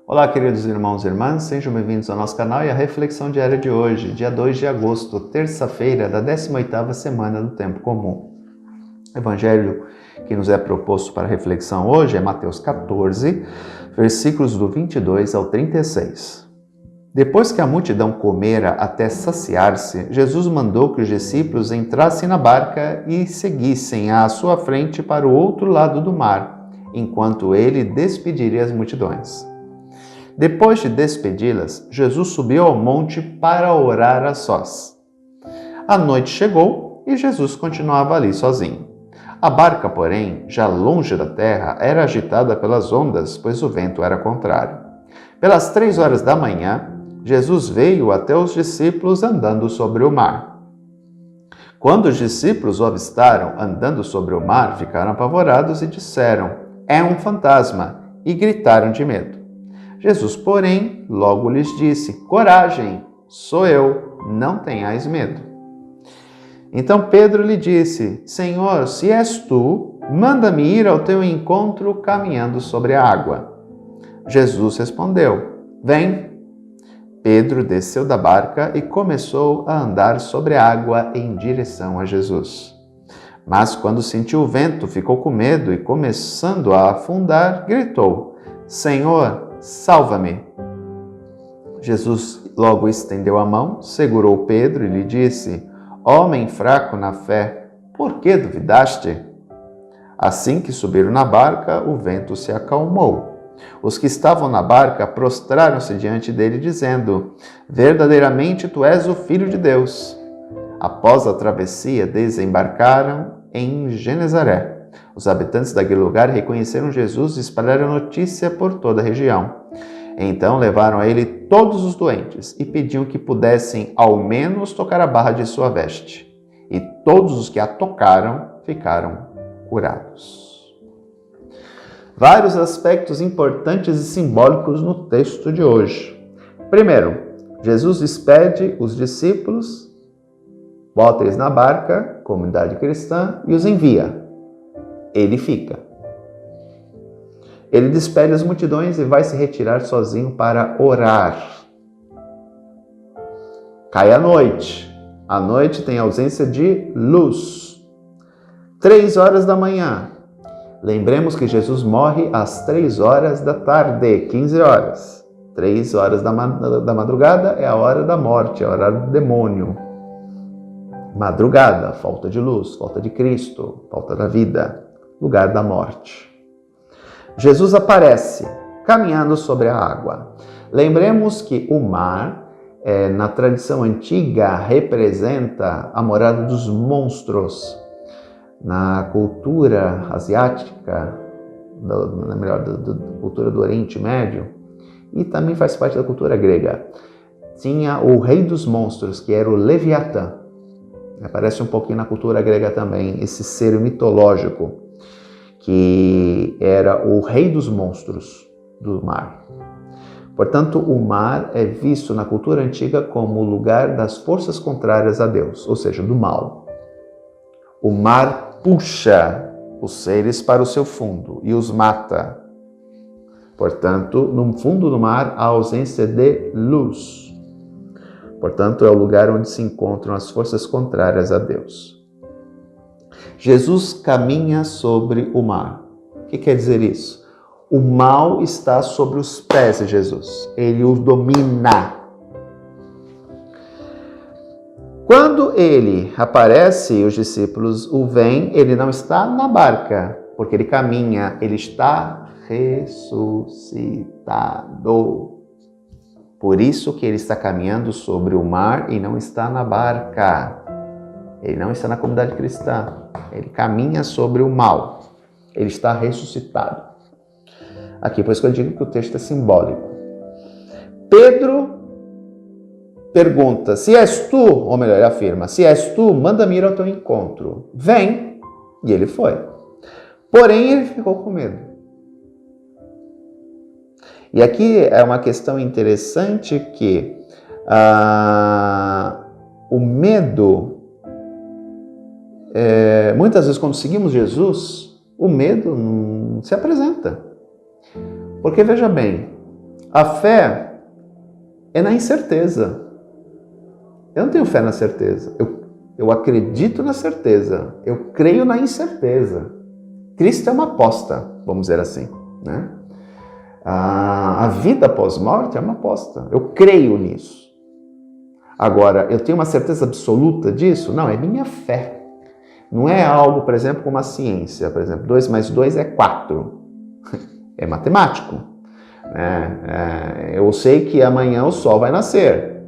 Olá, queridos irmãos e irmãs, sejam bem-vindos ao nosso canal e à reflexão diária de hoje, dia 2 de agosto, terça-feira da 18ª semana do Tempo Comum. O evangelho que nos é proposto para reflexão hoje é Mateus 14, versículos do 22 ao 36. Depois que a multidão comera até saciar-se, Jesus mandou que os discípulos entrassem na barca e seguissem à sua frente para o outro lado do mar, enquanto ele despediria as multidões. Depois de despedi-las, Jesus subiu ao monte para orar a sós. A noite chegou e Jesus continuava ali sozinho. A barca, porém, já longe da terra, era agitada pelas ondas, pois o vento era contrário. Pelas 3 horas da manhã, Jesus veio até os discípulos andando sobre o mar. Quando os discípulos o avistaram andando sobre o mar, ficaram apavorados e disseram: "É um fantasma!" e gritaram de medo. Jesus, porém, logo lhes disse: "Coragem, sou eu, não tenhais medo." Então Pedro lhe disse: "Senhor, se és tu, manda-me ir ao teu encontro caminhando sobre a água." Jesus respondeu: "Vem." Pedro desceu da barca e começou a andar sobre a água em direção a Jesus. Mas quando sentiu o vento, ficou com medo e, começando a afundar, gritou: "Senhor, salva-me." Jesus logo estendeu a mão, segurou Pedro e lhe disse: "Homem fraco na fé, por que duvidaste?" Assim que subiram na barca, o vento se acalmou. Os que estavam na barca prostraram-se diante dele, dizendo: "Verdadeiramente tu és o Filho de Deus." Após a travessia, desembarcaram em Genezaré. Os habitantes daquele lugar reconheceram Jesus e espalharam a notícia por toda a região. Então levaram a ele todos os doentes e pediam que pudessem ao menos tocar a barra de sua veste. E todos os que a tocaram ficaram curados. Vários aspectos importantes e simbólicos no texto de hoje. Primeiro, Jesus despede os discípulos, bota eles na barca, comunidade cristã, e os envia. Ele fica. Ele despede as multidões e vai se retirar sozinho para orar. Cai a noite. A noite tem ausência de luz. 3 horas da manhã. Lembremos que Jesus morre às 3 horas da tarde, 15 horas. 3 horas da madrugada é a hora da morte, é a hora do demônio. Madrugada, falta de luz, falta de Cristo, falta da vida, lugar da morte. Jesus aparece caminhando sobre a água. Lembremos que o mar, na tradição antiga, representa a morada dos monstros. Na cultura asiática, da cultura do Oriente Médio, e também faz parte da cultura grega, tinha o rei dos monstros, que era o Leviatã. Aparece um pouquinho na cultura grega também, esse ser mitológico, que era o rei dos monstros do mar. Portanto, o mar é visto na cultura antiga como o lugar das forças contrárias a Deus, ou seja, do mal. O mar puxa os seres para o seu fundo e os mata. Portanto, no fundo do mar há ausência de luz. Portanto, é o lugar onde se encontram as forças contrárias a Deus. Jesus caminha sobre o mar. O que quer dizer isso? O mal está sobre os pés de Jesus. Ele o domina. Quando ele aparece e os discípulos o veem, ele não está na barca, porque ele caminha, ele está ressuscitado. Por isso que ele está caminhando sobre o mar e não está na barca. Ele não está na comunidade cristã. Ele caminha sobre o mal. Ele está ressuscitado. Aqui, por isso que eu digo que o texto é simbólico. Pedro pergunta: "Se és tu", ou melhor, ele afirma: "Se és tu, manda-me ir ao teu encontro." Vem. E ele foi. Porém, ele ficou com medo. E aqui é uma questão interessante que o medo, muitas vezes quando seguimos Jesus, o medo não se apresenta. Porque veja bem, A fé é na incerteza. Eu não tenho fé na certeza. Eu acredito na certeza. Eu creio na incerteza. Cristo é uma aposta, vamos dizer assim, né? A vida após morte é uma aposta. Eu creio nisso. Agora, eu tenho uma certeza absoluta disso? Não, é minha fé. Não é algo, por exemplo, como a ciência. Por exemplo, 2 mais 2 é 4. É matemático. Eu sei que amanhã o sol vai nascer.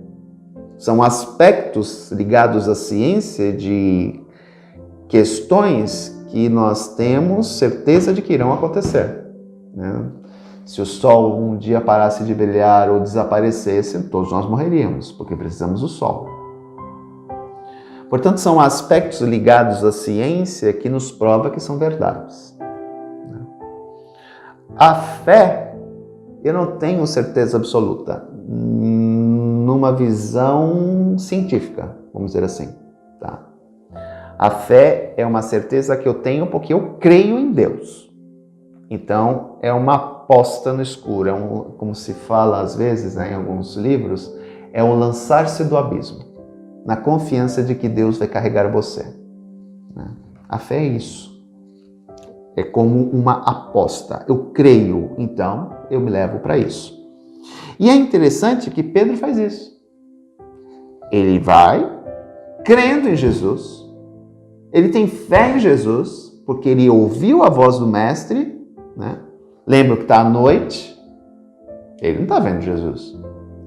São aspectos ligados à ciência de questões que nós temos certeza de que irão acontecer, né? Se o sol um dia parasse de brilhar ou desaparecesse, todos nós morreríamos, porque precisamos do sol. Portanto, são aspectos ligados à ciência que nos prova que são verdades. A fé, eu não tenho certeza absoluta, numa visão científica, vamos dizer assim, tá? A fé é uma certeza que eu tenho porque eu creio em Deus. Então, é uma aposta no escuro, como se fala às vezes, né, em alguns livros, é um lançar-se do abismo, na confiança de que Deus vai carregar você. A fé é isso. É como uma aposta. Eu creio, então eu me levo para isso. E é interessante que Pedro faz isso. Ele vai crendo em Jesus, ele tem fé em Jesus, porque ele ouviu a voz do Mestre, né? Lembra que está à noite, ele não está vendo Jesus.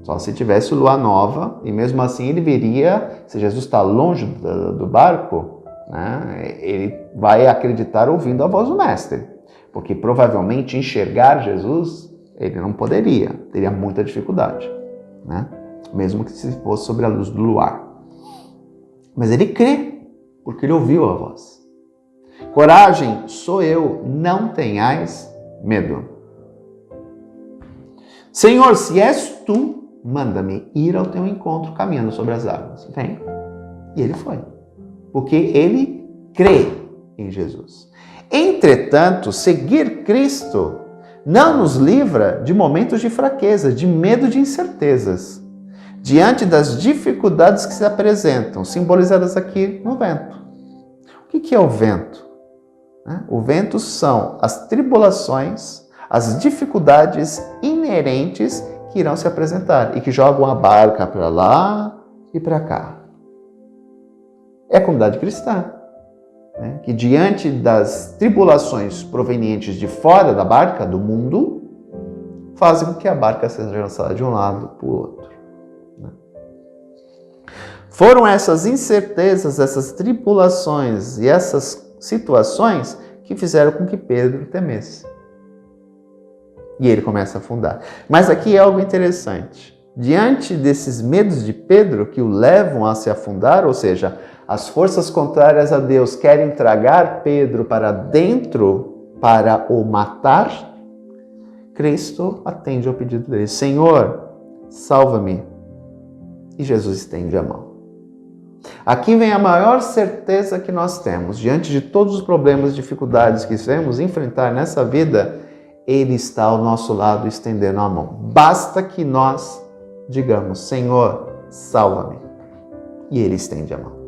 Só se tivesse lua nova, e mesmo assim ele veria, se Jesus está longe do barco, né? Ele vai acreditar ouvindo a voz do Mestre, porque provavelmente enxergar Jesus ele não poderia, teria muita dificuldade, né? Mesmo que se fosse sobre a luz do luar. Mas ele crê, porque ele ouviu a voz. Coragem, sou eu, não tenhais medo. Senhor, se és tu, manda-me ir ao teu encontro caminhando sobre as águas. Vem. E ele foi, porque ele crê em Jesus. Entretanto, seguir Cristo não nos livra de momentos de fraqueza, de medo, de incertezas, diante das dificuldades que se apresentam, simbolizadas aqui no vento. O que é o vento? O vento são as tribulações, as dificuldades inerentes que irão se apresentar e que jogam a barca para lá e para cá. É a comunidade cristã, né, que diante das tribulações provenientes de fora da barca, do mundo, fazem com que a barca seja lançada de um lado para o outro. Foram essas incertezas, essas tribulações e essas situações que fizeram com que Pedro temesse. E ele começa a afundar. Mas aqui é algo interessante. Diante desses medos de Pedro que o levam a se afundar, ou seja, as forças contrárias a Deus querem tragar Pedro para dentro para o matar, Cristo atende ao pedido dele. Senhor, salva-me. E Jesus estende a mão. Aqui vem a maior certeza que nós temos. Diante de todos os problemas e dificuldades que vamos enfrentar nessa vida, Ele está ao nosso lado estendendo a mão. Basta que nós digamos, Senhor, salva-me. E Ele estende a mão.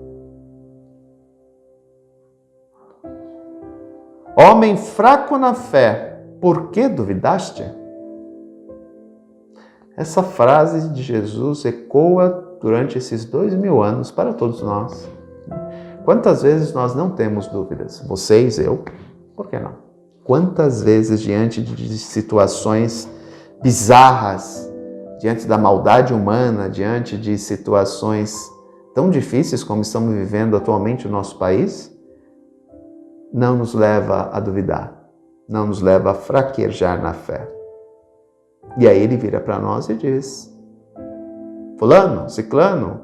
Homem fraco na fé, por que duvidaste? Essa frase de Jesus ecoa durante esses 2000 anos para todos nós. Quantas vezes nós não temos dúvidas? Vocês, eu, por que não? Quantas vezes diante de situações bizarras, diante da maldade humana, diante de situações tão difíceis como estamos vivendo atualmente no nosso país, não nos leva a duvidar, não nos leva a fraquejar na fé. E aí ele vira para nós e diz, fulano, ciclano,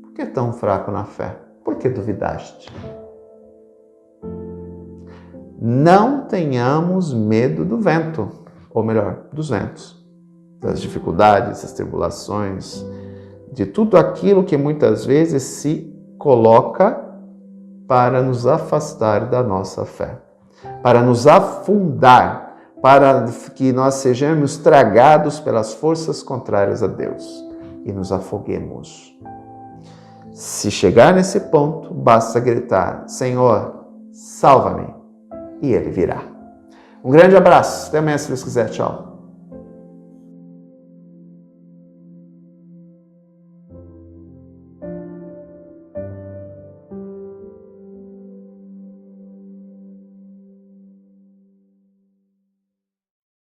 por que tão fraco na fé? Por que duvidaste? Não tenhamos medo do vento, ou melhor, dos ventos, das dificuldades, das tribulações, de tudo aquilo que muitas vezes se coloca para nos afastar da nossa fé, para nos afundar, para que nós sejamos tragados pelas forças contrárias a Deus e nos afoguemos. Se chegar nesse ponto, basta gritar: Senhor, salva-me, e Ele virá. Um grande abraço. Até amanhã, se Deus quiser. Tchau.